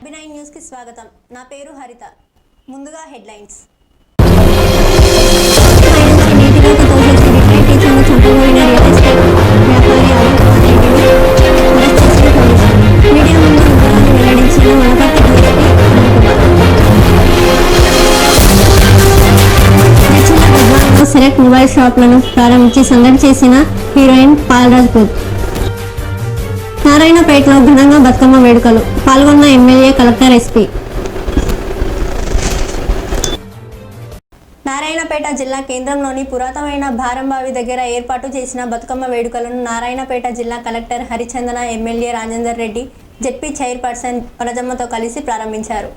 Abhinay news కి స్వాగతం. నా పేరు హరిత. ముందుగా హెడ్లైన్స్. సెలెక్ట్ మొబైల్ షాప్లను ప్రారంభించి సందడి చేసిన హీరోయిన్ పాల్రాజ్పూత్. నారాయణపేటలో ఘనంగా బతుకమ్మ వేడుకలు, పాల్గొన్న ఎమ్మెల్యే, కలెక్టర్, ఎస్పీ. నారాయణపేట జిల్లా కేంద్రంలోని పురాతనమైన భారంబావి దగ్గర ఏర్పాటు చేసిన బతుకమ్మ వేడుకలను నారాయణపేట జిల్లా collector Harichandana, MLA Rajender Reddy, ZP chairperson వనజమ్మతో కలిసి ప్రారంభించారు.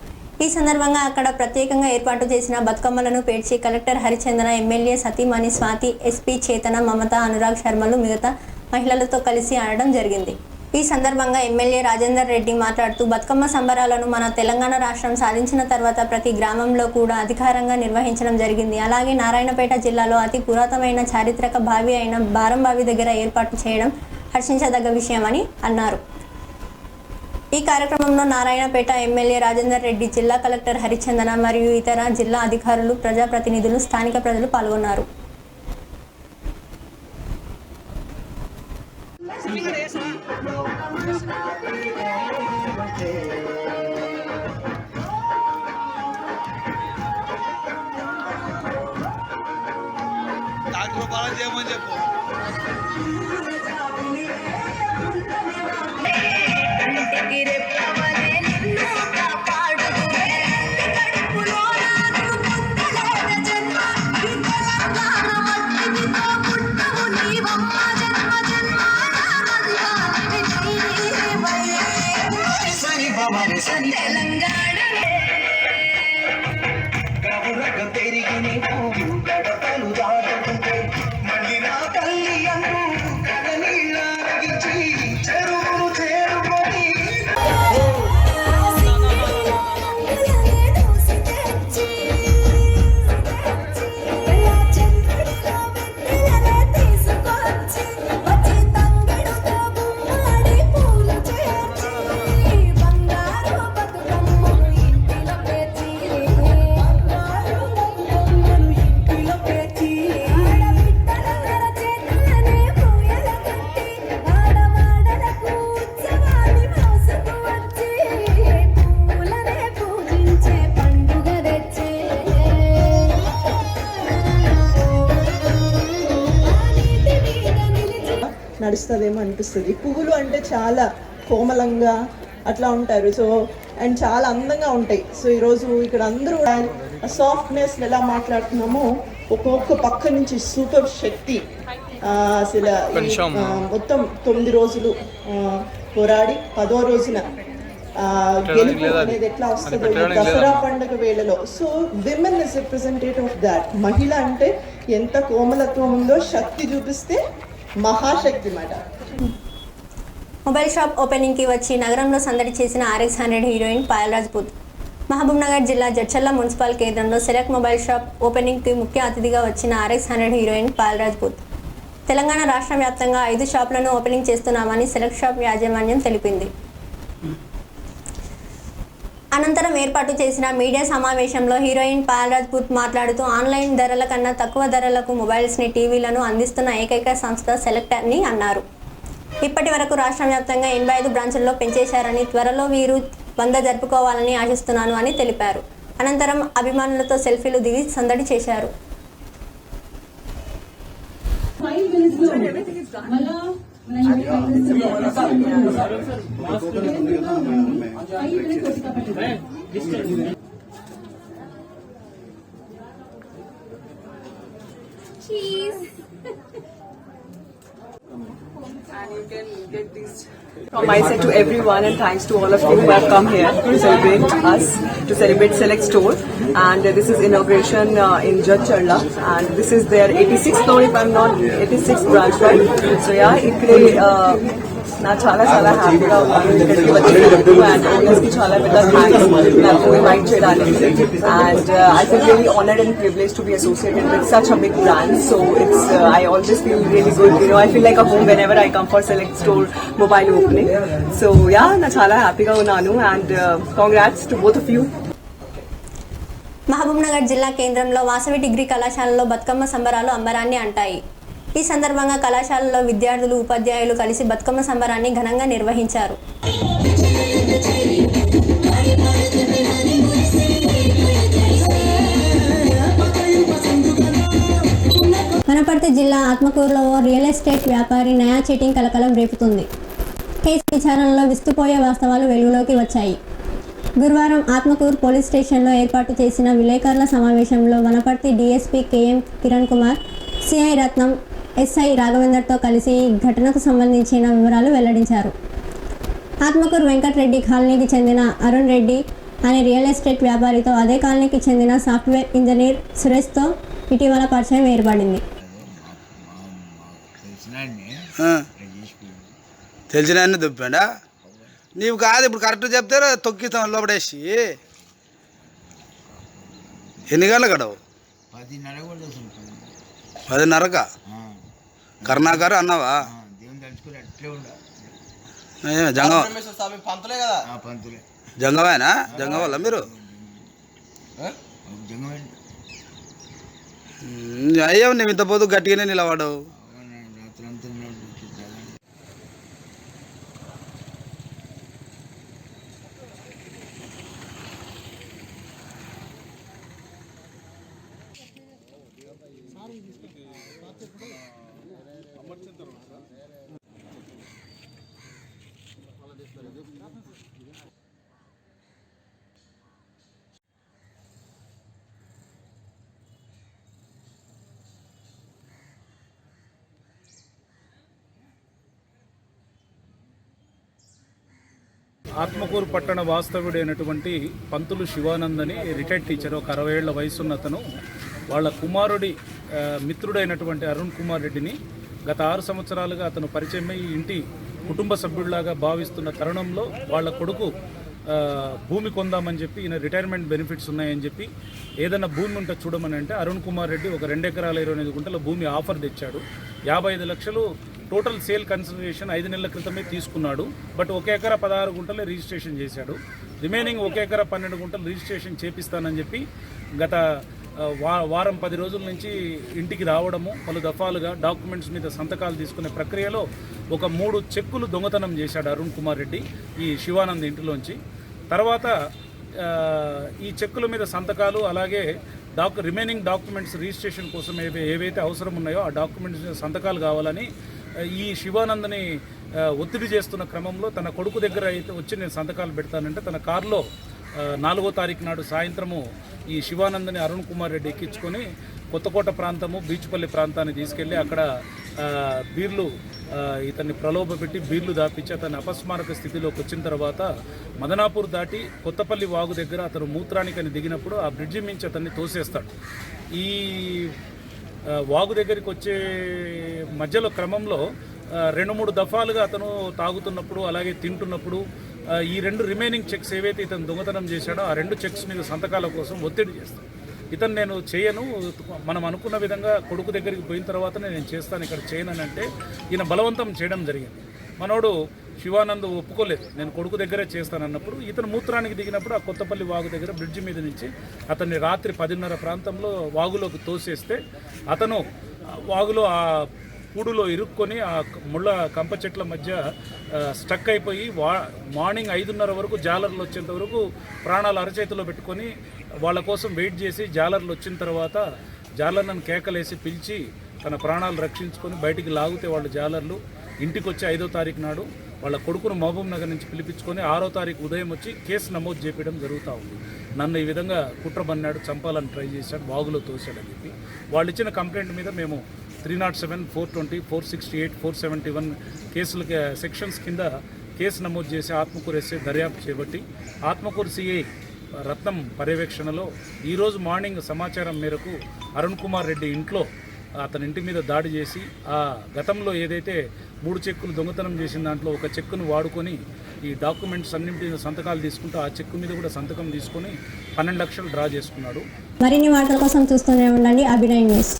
ఈ సందర్భంగా అక్కడ ప్రత్యేకంగా ఏర్పాటు చేసిన బతుకమ్మలను పేర్చి కలెక్టర్ హరిచందన, ఎమ్మెల్యే సతీమణి స్వాతి, ఎస్పీ చేతన, మమత, అనురాగ్ శర్మలు మిగతా మహిళలతో కలిసి ఆడడం జరిగింది. ఈ సందర్భంగా ఎమ్మెల్యే రాజేందర్ రెడ్డి మాట్లాడుతూ బతుకమ్మ సంబరాలను మన తెలంగాణ రాష్ట్రం సాధించిన తర్వాత ప్రతి గ్రామంలో కూడా అధికారంగా నిర్వహించడం జరిగింది. అలాగే నారాయణపేట జిల్లాలో అతి పురాతనమైన చారిత్రక బావి అయిన భారంబావి దగ్గర ఏర్పాటు చేయడం హర్షించదగ్గ విషయమని అన్నారు. ఈ కార్యక్రమంలో నారాయణపేట ఎమ్మెల్యే రాజేందర్ రెడ్డి, జిల్లా కలెక్టర్ హరిచందన మరియు ఇతర జిల్లా అధికారులు, ప్రజాప్రతినిధులు, స్థానిక ప్రజలు పాల్గొన్నారు. నడుస్తుందేమో అనిపిస్తుంది. పువ్వులు అంటే చాలా కోమలంగా అట్లా ఉంటారు. సో అండ్ చాలా అందంగా ఉంటాయి. సో ఈరోజు ఇక్కడ అందరూ సాఫ్ట్నెస్ ఎలా మాట్లాడుతున్నామో ఒక్కొక్క పక్క నుంచి సూపర్ శక్తి. అసలు మొత్తం 9 రోజులు పోరాడి 10వ రోజున గెలుపు అనేది ఎట్లా వస్తుందో దసరా పండుగ వేళలో. So women is representative of that. మహిళ అంటే ఎంత కోమలత్వం ఉందో, శక్తి చూపిస్తే మహాశక్తి మాట. మొబైల్ షాప్ ఓపెనింగ్ కి వచ్చి నగరంలో సందడి చేసిన RX100 హీరోయిన్ పాల్రాజ్పూత్. మహబూబ్నగర్ జిల్లా జడ్చర్ల మున్సిపల్ కేంద్రంలో సెలెక్ట్ మొబైల్ షాప్ ఓపెనింగ్ కి ముఖ్య అతిథిగా వచ్చిన RX100 హీరోయిన్ పాల్రాజ్పూత్. తెలంగాణ రాష్ట్ర వ్యాప్తంగా 5 షాపులను ఓపెనింగ్ చేస్తున్నామని సెలెక్ట్ షాప్ యాజమాన్యం తెలిపింది. అనంతరం ఏర్పాటు చేసిన మీడియా సమావేశంలో హీరోయిన్ పాల్రాజ్పూత్ మాట్లాడుతూ ఆన్లైన్ ధరల కన్నా తక్కువ ధరలకు మొబైల్స్ని, టీవీలను అందిస్తున్న ఏకైక సంస్థ సెలెక్ట్ అని అన్నారు. ఇప్పటి వరకు రాష్ట్ర వ్యాప్తంగా 85 బ్రాంచుల్లో పెంచేశారని, త్వరలో వీరు 100 జరుపుకోవాలని ఆశిస్తున్నాను అని తెలిపారు. అనంతరం అభిమానులతో సెల్ఫీలు దిగి సందడి చేశారు. And you can get these. From my side to everyone, and thanks to all of you who have come here to celebrate Select Store. And this is inauguration in Jadcherla, and this is their 86th, no, if I'm not 86th branch, right? So yeah, ikkade నా చాలా చాలా హ్యాపీగా ఉన్నాను ఇక్కడికి వచ్చినందుకు and owners కి చాలా పెద్ద థ్యాంక్స్ నాకు ఇన్వైట్ చేయడానికి and I feel really honoured and privilege to be associated with such a big brand so it's I always feel really good I feel like a home whenever I come for select store mobile opening so yeah నా చాలా హ్యాపీగా ఉన్నాను and congrats to both of you. Mahabubnagar జిల్లా కేంద్రంలో Vasavi degree కళాశాలలో బతుకమ్మ సంబరాలు అంబరాన్ని అంటాయి. ఈ సందర్భంగా కళాశాలలో విద్యార్థులు ఉపాధ్యాయులు కలిసి బతుకమ్మ సంబరాన్ని ఘనంగా నిర్వహించారు. వనపర్తి జిల్లా ఆత్మకూరులో రియల్ ఎస్టేట్ వ్యాపారి నయా చీటింగ్ కలకలం రేపుతుంది. కేసు విచారణలో విస్తుపోయే వాస్తవాలు వెలుగులోకి వచ్చాయి. గురువారం ఆత్మకూరు పోలీస్ స్టేషన్లో ఏర్పాటు చేసిన విలేకరుల సమావేశంలో Wanaparthy DSP KM Kiran Kumar, CI Ratnam, SI రాఘవేందర్తో కలిసి ఈ ఘటనకు సంబంధించిన వివరాలు వెల్లడించారు. ఆత్మకూరు వెంకటరెడ్డి కాలనీకి చెందిన అరుణ్ రెడ్డి అనే రియల్ ఎస్టేట్ వ్యాపారితో అదే కాలనీకి చెందిన సాఫ్ట్వేర్ ఇంజనీర్ సురేష్తో ఇటీవల పరిచయం ఏర్పడింది. తెలిసిన దుప్పాడా నీవు కాదు ఇప్పుడు కరెక్ట్ చెప్తే తొక్కిస్తాం లోపడేసి ఎన్ని గంటలు గడవు 10:30కా కరుణాకర్ అన్నావా జంగమేనా జంగమల్ల మీరు అయ్యో నువ్వు ఇంత పోతు గట్టిగానే నిలబడవు. ఆత్మకూరు పట్టణ వాస్తవుడైనటువంటి పంతులు శివానందని రిటైర్డ్ టీచర్, ఒక 60 ఏళ్ల వయసున్న అతను వాళ్ళ కుమారుడి మిత్రుడైనటువంటి అరుణ్ కుమార్ రెడ్డిని గత 6 సంవత్సరాలుగా అతను పరిచయమై ఇంటి కుటుంబ సభ్యుడిలాగా భావిస్తున్న తరుణంలో వాళ్ళ కొడుకు భూమి కొందామని చెప్పి ఈయన రిటైర్మెంట్ బెనిఫిట్స్ ఉన్నాయని చెప్పి ఏదైనా భూమి ఉంటే చూడమని అంటే అరుణ్ కుమార్ రెడ్డి ఒక 2 ఎకరాల 29 గుంటల భూమి ఆఫర్ తెచ్చాడు. 55 లక్షలు టోటల్ సేల్ కన్సిడరేషన్ 5 నెలల క్రితమే తీసుకున్నాడు. బట్ 1 ఎకరా 16 గుంటలే రిజిస్ట్రేషన్ చేశాడు. రిమైనింగ్ 1 ఎకరా 12 గుంటలు రిజిస్ట్రేషన్ చేపిస్తానని చెప్పి గత వారం 10 రోజుల నుంచి ఇంటికి రావడము, పలు దఫాలుగా డాక్యుమెంట్స్ మీద సంతకాలు తీసుకునే ప్రక్రియలో ఒక 3 చెక్కులు దొంగతనం చేశాడు అరుణ్ కుమార్ రెడ్డి ఈ శివానంద్ ఇంటిలోంచి. తర్వాత ఈ చెక్కుల మీద సంతకాలు అలాగే రిమైనింగ్ డాక్యుమెంట్స్ రిజిస్ట్రేషన్ కోసం ఏవైతే అవసరం ఉన్నాయో ఆ డాక్యుమెంట్స్ మీద సంతకాలు కావాలని ఈ శివానంద్ని ఒత్తిడి చేస్తున్న క్రమంలో తన కొడుకు దగ్గర అయితే వచ్చి నేను సంతకాలు పెడతానంటే తన కారులో 4వ తారీఖు నాడు సాయంత్రము ఈ శివానంద్ని అరుణ్ కుమార్ రెడ్డి ఎక్కించుకొని కొత్తకోట ప్రాంతము బీచ్పల్లి ప్రాంతాన్ని తీసుకెళ్ళి అక్కడ బీర్లు ఇతన్ని ప్రలోభపెట్టి బీర్లు దాపించి అతన్ని అపస్మారక స్థితిలోకి వచ్చిన తర్వాత మదనాపూర్ దాటి కొత్తపల్లి వాగు దగ్గర అతను మూత్రానికని దిగినప్పుడు ఆ బ్రిడ్జి మించి అతన్ని తోసేస్తాడు. ఈ వాగు దగ్గరికి వచ్చే మధ్యలో క్రమంలో 2-3 దఫాలుగా అతను తాగుతున్నప్పుడు అలాగే తింటున్నప్పుడు ఈ 2 రిమైనింగ్ చెక్స్ ఏవైతే ఇతను దొంగతనం చేశాడో ఆ 2 చెక్స్ మీద సంతకాల కోసం ఒత్తిడి చేస్తాడు. ఇతను నేను చేయను, మనం అనుకున్న విధంగా కొడుకు దగ్గరికి పోయిన తర్వాతనే నేను చేస్తాను, ఇక్కడ చేయనని అంటే ఈయన బలవంతం చేయడం జరిగింది. మనోడు శివానంద్ ఒప్పుకోలేదు, నేను కొడుకు దగ్గరే చేస్తానన్నప్పుడు ఇతను మూత్రానికి దిగినప్పుడు ఆ కొత్తపల్లి వాగు దగ్గర బ్రిడ్జి మీద నుంచి అతన్ని రాత్రి 10:30 ప్రాంతంలో వాగులోకి తోసేస్తే అతను వాగులో ఆ పూడులో ఇరుక్కొని ఆ ముళ్ళ కంప చెట్ల మధ్య స్టక్ అయిపోయి మార్నింగ్ 5:30 వరకు జాలర్లు వచ్చేంత వరకు ప్రాణాలు అరచేతిలో పెట్టుకొని వాళ్ళ కోసం వెయిట్ చేసి జాలర్లు వచ్చిన తర్వాత జాలర్లను కేకలేసి పిలిచి తన ప్రాణాలు రక్షించుకొని బయటికి లాగితే వాళ్ళు జాలర్లు ఇంటికి వచ్చి 5వ తారీఖు నాడు వాళ్ళ కొడుకును మహబూబ్ నగర్ నుంచి పిలిపించుకొని 6వ తారీఖు ఉదయం వచ్చి కేసు నమోదు చేయడం జరుగుతూ ఉంది. నన్ను ఈ విధంగా కుట్రబన్నాడు, చంపాలని ట్రై చేశాడు, వాగులో తోశాడని చెప్పి వాళ్ళు ఇచ్చిన కంప్లైంట్ మీద మేము 307, 420, 468, 471 కేసుల సెక్షన్స్ కింద కేసు నమోదు చేసి ఆత్మకూరు ఎస్ఐ దర్యాప్తు చేపట్టి ఆత్మకూరు సిఐ రత్నం పర్యవేక్షణలో ఈరోజు మార్నింగ్ సమాచారం మేరకు అరుణ్ కుమార్ రెడ్డి ఇంట్లో అతని ఇంటి మీద దాడి చేసి ఆ గతంలో ఏదైతే 3 చెక్కులు దొంగతనం చేసిన దాంట్లో ఒక చెక్కును వాడుకొని ఈ డాక్యుమెంట్స్ అన్నింటి మీద సంతకాలు తీసుకుంటూ ఆ చెక్కు మీద కూడా సంతకం తీసుకొని 12 లక్షలు డ్రా చేసుకున్నాడు. మరిన్ని వార్తల కోసం చూస్తూనే ఉండండి అభినయ్ న్యూస్.